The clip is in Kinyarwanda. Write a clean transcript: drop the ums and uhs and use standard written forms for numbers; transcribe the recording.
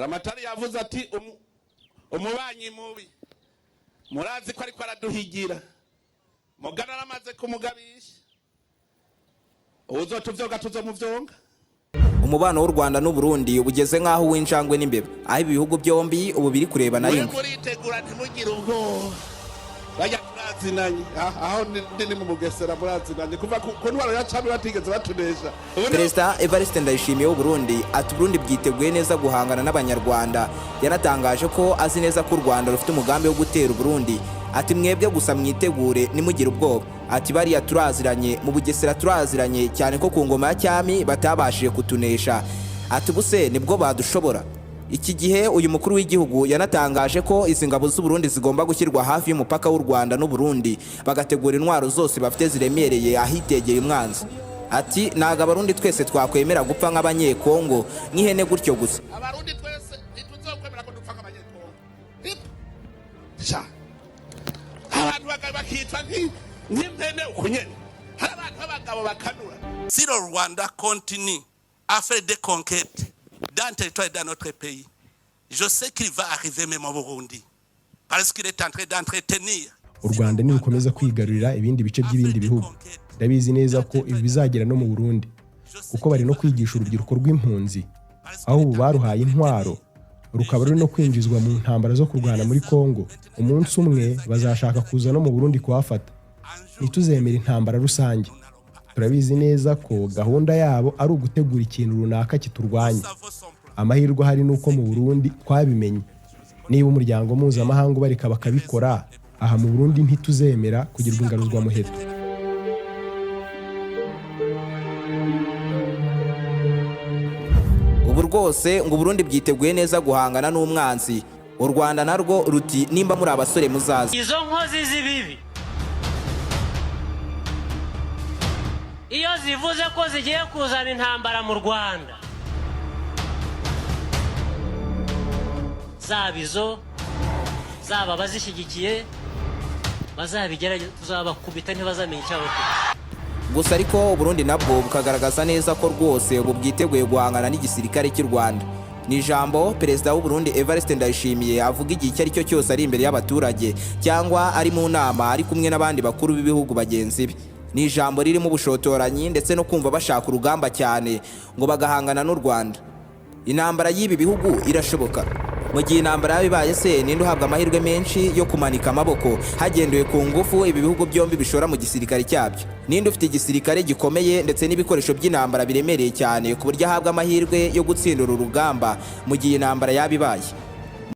Ramatari yavuze ati umubanyi mubi murazi ko ariko araduhigira mugana aramaze kumugabisha uzotuvyoga tuzomuvyonga. Umubano w'u Rwanda n'u Burundi ubugeze nkaho w'injangwe n'imbeba, aho ibihugu byombi ubu biri kureba nayo. Muritegura ntimugire ubwo bajya turazinanye aho ndi mu Bugesera murazinanye kuva ku ntwaro ya cami batigeze batunesha. Perezida Evariste Ndayishimiye w'u Burundi ati Burundi bwiteguye neza guhangana n'abanyarwanda. Yanatangaje ko azi neza ko u Rwanda rufite umugambi wo gutera Burundi. Ati mwebwe gusa mwitegure nimugire ubwoba. Ati bariya turaziranye mu Bugesera turaziranye cyane ko ku ngoma ya cyami batabashije kutunesha. Ati buse nibwo badushobora. Iki gihe uyu mukuru w'igihugu yanatangaje ko izi ngabo z'u Burundi zigomba gushyirwa hafi y'umupaka w'u Rwanda n'u Burundi bagategura intwaro zose bafite ziremereye ahitegeye umwanzi. Ati naga abarundi twese twakwemera gupfa nk'abanyekongo nk'ihene gutyo gusa. Abarundi twese ntituzokwemera ko dupfa nk'abanyekongo. Abantu bakitwa nk'impene ukunyene. Hari abantu b'abagabo bakanura. Si le Rwanda continue à faire des conquêtes dans le territoire de notre pays, je sais qu'il va arriver même au Burundi parce qu'il est en train d'entretenir. U Rwanda ni rukomeza kwigarurira ibindi bice by'ibindi bihugu. Ndabizi neza ko ibi bizagera no mu Burundi kuko bari no kwigisha urubyiruko rw'impunzi aho ubu baruhaye intwaro rukaba ruri no kwinjizwa mu ntambara zo kurwana muri Kongo. Umunsi umwe bazashaka kuza no mu Burundi kuhafata. Ntituzemera intambara rusange. Turabizi neza ko gahunda yabo ari ugutegura ikintu runaka kiturwanya. Amahirwe hari nuko mu Burundi twabimenye. Niba umuryango mpuzamahanga bareka bakabikora, aha mu Burundi ntituzemera kugirwa ingaruzwa muheto. Ubu rwose ngo Burundi bwiteguye neza guhangana n'umwanzi. U Rwanda narwo ruti nimba muri abasore muzaza. Izo nkozi z'ibibi iyo zivuze ko zigiye kuzana intambara mu Rwanda, zabizo zaba bazishyigikiye bazabigerageza tuzabakubita ntibazamenye icyo bakora. Gusa ariko Burundi nabwo bukagaragaza neza ko rwose ubu bwiteguye guhangana n'igisirikare cy'u Rwanda. Ni ijambo Perezida w'u Burundi Evariste Ndayishimiye avuga igihe icyo ari cyo cyose ari imbere y'abaturage cyangwa ari mu nama ari kumwe n'abandi bakuru b'ibihugu bagenzi be. Ni ijambo ririmo ubushotoranyi ndetse no kumva bashaka urugamba cyane ngo bagahangana n'u Rwanda. Intambara y'ibi bihugu irashoboka. Mu gihe intambara yabibaye se ninde uhabwa amahirwe menshi yo kumanika amaboko hagendewe ku ngufu ibi bihugu byombi bishora mu gisirikare cyabyo? Ninde ufite igisirikare gikomeye ndetse n'ibikoresho by'intambara biremereye cyane ku buryo ahabwa amahirwe yo gutsindira urugamba mu gihe intambara yabibaye?